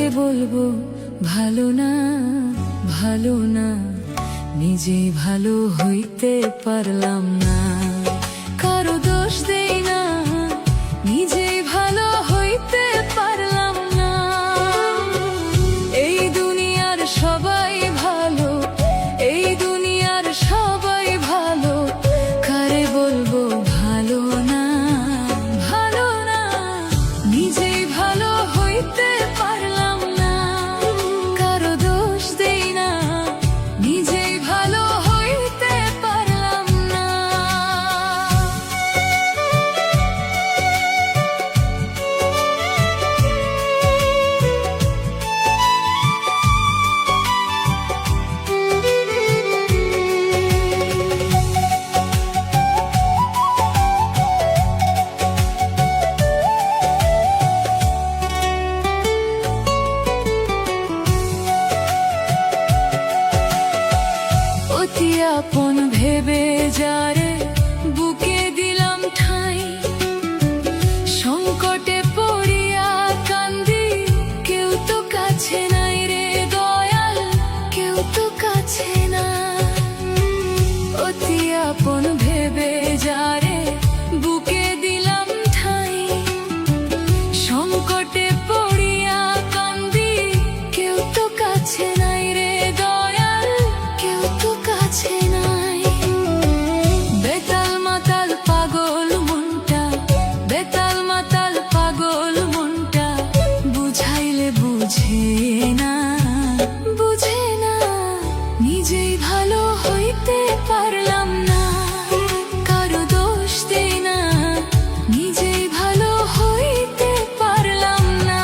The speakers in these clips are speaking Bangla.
কাকে বলবো ভালো না, ভালো না, নিজেই ভালো হইতে পারলাম না। কারো দোষ দেই না, নিজেই ভালো হইতে পারলাম না। এই দুনিয়ার সবাই ভালো, এই দুনিয়ার সবাই ভালো, কারে বলবো ভালো না, ভালো না, নিজেই ভালো হইতে পারলাম না। কারো দোষ দেই না, নিজেই ভালো হইতে পারলাম না। অতি আপন ভেবে যারে বুকে দিলাম ঠাঁই, সংকটে পড়িয়া কান্দি, কেউ তো কাছে নাই রে দয়াল, কেউ তো কাছে না। অতি আপন ভেবে যারে বুকে দিলাম ঠাঁই, সংকটে পড়িয়া কান্দি, কেউ তো কাছে নাই রে দয়াল, কেউ তো কাছে নাই। বেতাল মাতাল পাগল মনটা, বেতাল মাতাল পাগল মনটা, বুঝাইলে বুঝে না, বুঝে না, নিজেই ভালো হইতে পারলাম না। কারো দোষ দেই না, নিজেই ভালো হইতে পারলাম না।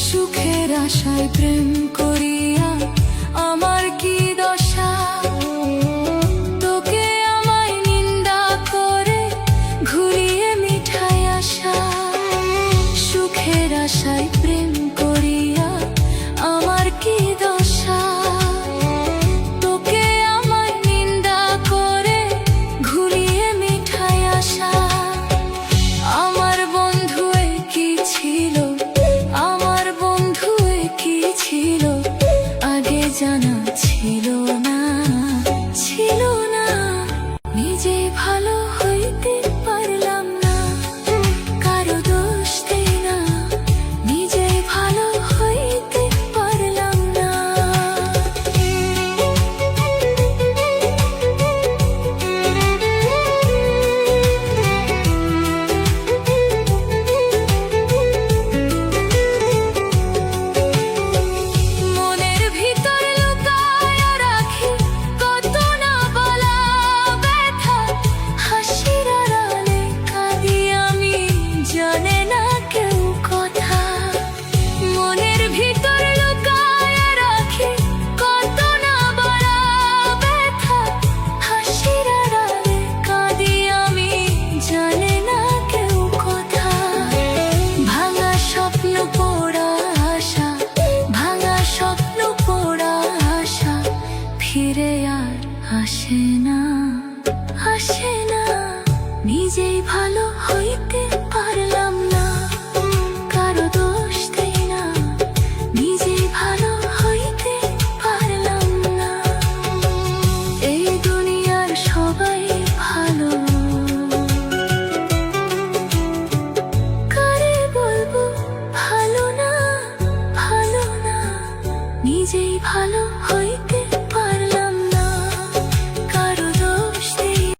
সুখের আশায় প্রেম করিয়া আমার কি দশা, তোকে আমায় নিন্দা করে ঘুরিয়ে মিঠাই আশা। সুখের আশায় প্রেম করিয়া আমার কি দশা, তোকে আমায় নিন্দা করে ঘুরিয়ে মিঠাই আশা। আমার বন্ধু কি ছিল, আমার বন্ধু কি ছিল, আগে জানা ছিল না, ছিল না, নিজেই ভালো হইতে পারলাম না। কারো দোষ দেই না, নিজেই ভালো হইতে পারলাম না। মনের ভিতর লুকায়া রাখি কত না বলা ব্যথা, হাসির আড়ালে কাঁদি আমি, জানে না কেউ কথা। মনের ভিতর লুকায়া রাখি কত না বলা ব্যথা, হাসির আড়ালে কাঁদি আমি, জানে না কেউ কথা। ভাঙা স্বপ্ন পোড়া আশা, ভাঙা স্বপ্ন পোড়া আশা, ফিরে আর আসে না, আসে না, নিজেই ভালো হইতে